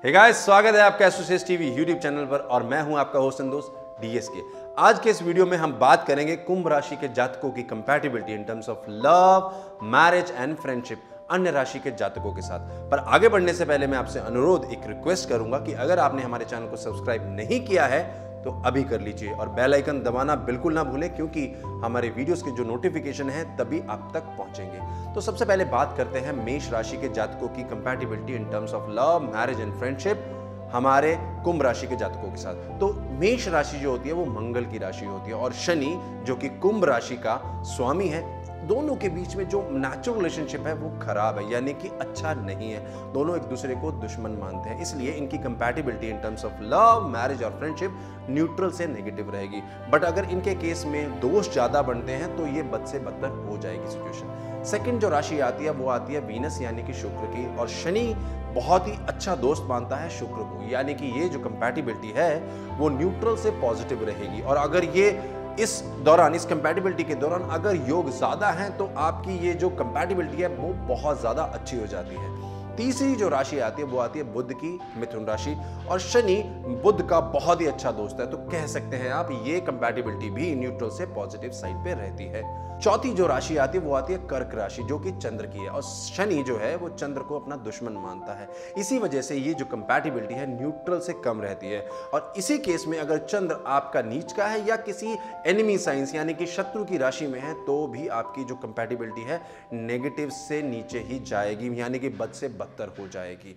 Hey guys, स्वागत है आपका एसोसिएट टीवी यूट्यूब चैनल पर और मैं हूं आपका होस्ट एंड दोस्त डीएसके। आज के इस वीडियो में हम बात करेंगे कुंभ राशि के जातकों की compatibility in terms of love, marriage and friendship अन्य राशि के जातकों के साथ। पर आगे बढ़ने से पहले मैं आपसे अनुरोध, एक रिक्वेस्ट करूंगा कि अगर आपने हमारे चैनल को सब्सक्राइब नहीं किया है तो अभी कर लीजिए और बेल आइकन दबाना बिल्कुल ना भूलें, क्योंकि हमारे वीडियोस के जो नोटिफिकेशन है तभी आप तक पहुंचेंगे। तो सबसे पहले बात करते हैं मेष राशि के जातकों की compatibility in terms of love, marriage and friendship हमारे कुंभ राशि के जातकों के साथ। तो मेष राशि जो होती है वो मंगल की राशि होती है और शनि जो कि कुंभ राशि का स्वामी है, दोनों के बीच में जो नेचुरल रिलेशनशिप है वो खराब है, यानी कि अच्छा नहीं है। दोनों एक दूसरे को दुश्मन मानते हैं, इसलिए इनकी compatibility in terms of love, marriage और फ्रेंडशिप न्यूट्रल से नेगेटिव रहेगी। बट अगर इनके केस में दोष ज्यादा बनते हैं तो ये बद से बदतर हो जाएगी सिचुएशन। सेकंड जो राशि आती है वो आती है वीनस यानी कि शुक्र की, और शनि बहुत ही अच्छा दोस्त मानता है शुक्र को, यानी कि ये जो कंपैटिबिलिटी है वो न्यूट्रल से पॉजिटिव रहेगी। और अगर ये इस दौरान, इस कंपैटिबिलिटी के दौरान अगर योग ज्यादा है तो आपकी ये जो कंपैटिबिलिटी है वो बहुत ज्यादा अच्छी हो जाती है। तीसरी जो राशि आती है वो आती है बुध की, मिथुन राशि, और शनि बुध का बहुत ही अच्छा दोस्त है, तो कह सकते हैं आप ये कंपैटिबिलिटी भी न्यूट्रल से पॉजिटिव साइड पे रहती है। चौथी जो राशि आती है वो आती है कर्क राशि, जो कि चंद्र की है, और शनि जो है वो चंद्र को अपना दुश्मन मानता है। इसी वजह से ये जो कंपैटिबिलिटी है न्यूट्रल से कम रहती है। और इसी केस में अगर चंद्र आपका नीच का है या किसी एनिमी साइंस यानी कि शत्रु की राशि में है तो भी आपकी जो कंपैटिबिलिटी है नेगेटिव से नीचे ही जाएगी, यानी कि बद से बदतर हो जाएगी।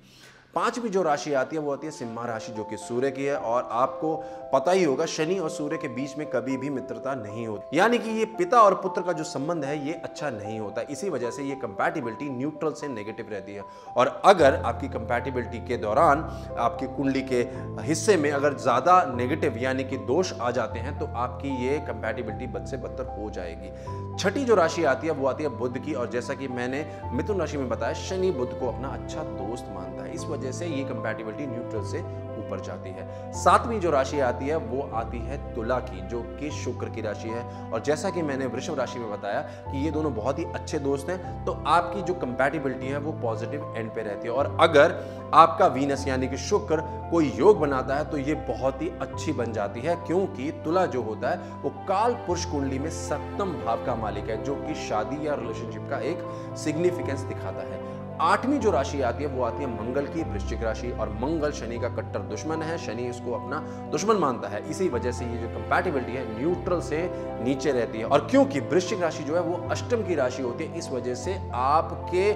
पांचवी जो राशि आती है वो आती है सिंह राशि, जो कि सूर्य की है, और आपको पता ही होगा शनि और सूर्य के बीच में कभी भी मित्रता नहीं होती, यानी कि ये पिता और पुत्र का जो संबंध है ये अच्छा नहीं होता। इसी वजह से ये कंपैटिबिलिटी न्यूट्रल से नेगेटिव रहती है। और अगर आपकी कंपैटिबिलिटी के दौरान आपकी कुंडली के हिस्से में अगर ज्यादा नेगेटिव यानी कि दोष आ जाते हैं तो आपकी ये कंपैटिबिलिटी बद से बदतर हो जाएगी। छठी जो राशि आती है वो आती है बुध की, और जैसा कि मैंने मिथुन राशि में बताया, शनि बुध को अपना अच्छा दोस्त मानता है, इस वजह से ये कंपैटिबिलिटी न्यूट्रल से ऊपर जाती है। सातवीं जो राशि आती है वो आती है तुला की, जो कि शुक्र की राशि है, और जैसा कि मैंने वृषभ राशि में बताया कि ये दोनों बहुत ही अच्छे दोस्त हैं, तो आपकी जो कंपैटिबिलिटी है वो पॉजिटिव एंड पे रहती है। और अगर आपका वीनस यानी कि शुक्र कोई योग बनाता है तो ये बहुत ही अच्छी बन जाती है, क्योंकि तुला जो होता है वो काल पुरुष कुंडली में सप्तम भाव का मालिक है, जो कि शादी या रिलेशनशिप का एक सिग्निफिकेंस दिखाता है। आठवीं जो राशि आती है वो आती है मंगल की, वृश्चिक राशि, और मंगल शनि का कट्टर दुश्मन है, शनि इसको अपना दुश्मन मानता है। इसी वजह से ये जो कंपैटिबिलिटी है न्यूट्रल से नीचे रहती है। और क्योंकि वृश्चिक राशि जो है वो अष्टम की राशि होती है, इस वजह से आपके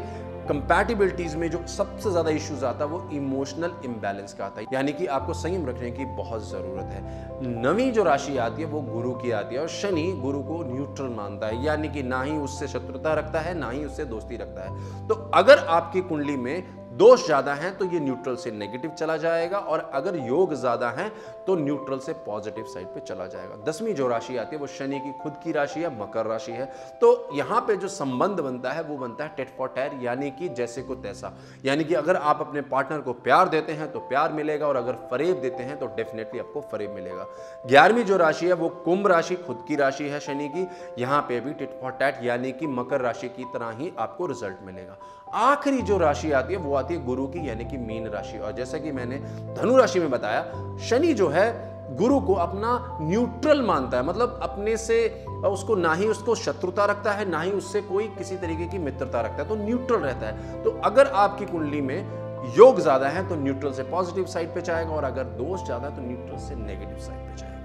कंपैटिबिलिटीज में जो सबसे ज्यादा इश्यूज आता है वो इमोशनल इंबैलेंस का आता है, यानी कि आपको संयम रखने की बहुत जरूरत है। नवीं जो राशि आती है वो गुरु की आती है, और शनि गुरु को न्यूट्रल मानता है, यानी कि ना ही उससे शत्रुता रखता है ना ही उससे दोस्ती रखता है। तो अगर आपकी कुंडली में दोष ज्यादा हैं तो ये न्यूट्रल से नेगेटिव चला जाएगा, और अगर योग ज्यादा हैं तो न्यूट्रल से पॉजिटिव साइड पे चला जाएगा। 10वीं जो राशि आती है वो शनि की खुद की राशि है, मकर राशि है, तो यहाँ पे जो संबंध बनता है वो बनता है टेट फॉर टैट, यानी कि जैसे को तैसा, यानी कि अगर आप अपने पार्टनर को प्यार देते हैं तो प्यार मिलेगा, और अगर फरेब देते हैं तो डेफिनेटली आपको फरेब मिलेगा। 11वीं जो राशि है वो कुंभ राशि, खुद की राशि है शनि की, यहाँ पे भी टेट फॉर टैट यानी कि मकर राशि की तरह ही आपको रिजल्ट मिलेगा। आखिरी जो राशि आती है वो आती है गुरु की, यानी कि मीन राशि, और जैसा कि मैंने धनु राशि में बताया, शनि जो है गुरु को अपना न्यूट्रल मानता है, मतलब अपने से उसको ना ही उसको शत्रुता रखता है ना ही उससे कोई किसी तरीके की मित्रता रखता है, तो न्यूट्रल रहता है। तो अगर आपकी कुंडली में योग ज्यादा है तो न्यूट्रल से पॉजिटिव साइड पे जाएगा, और अगर दोष ज्यादा है तो न्यूट्रल से नेगेटिव साइड पे जाएगा।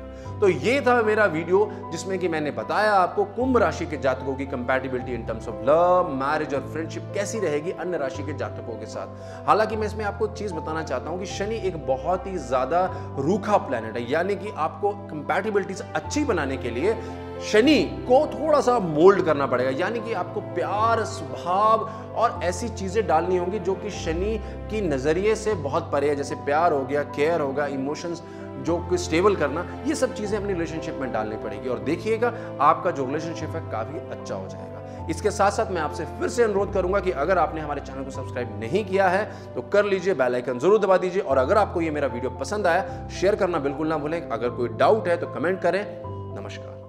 तो ये था मेरा वीडियो जिसमें कि मैंने बताया आपको कुंभ राशि के जातकों की compatibility in terms of love, marriage और फ्रेंडशिप कैसी रहेगी अन्य राशि के जातकों के साथ। हालांकि मैं इसमें आपको चीज बताना चाहता हूं कि शनि एक बहुत ही ज्यादा रूखा प्लैनेट है, यानी कि आपको कंपैटिबिलिटी अच्छी बनाने के लिए शनि को थोड़ा सा मोल्ड करना पड़ेगा, यानी कि आपको प्यार, स्वभाव और ऐसी चीजें डालनी होंगी जो कि शनि की नजरिए से बहुत परे है, जैसे प्यार हो गया, केयर होगा, इमोशंस जो कि स्टेबल करना, ये सब चीजें अपनी रिलेशनशिप में डालनी पड़ेगी, और देखिएगा आपका जो रिलेशनशिप है काफी अच्छा हो जाएगा। इसके साथ साथ मैं आपसे फिर से अनुरोध करूंगा कि अगर आपने हमारे चैनल को सब्सक्राइब नहीं किया है तो कर लीजिए, बेल आइकन जरूर दबा दीजिए, और अगर आपको ये मेरा वीडियो पसंद आया शेयर करना बिल्कुल ना भूलें। अगर कोई डाउट है तो कमेंट करें। नमस्कार।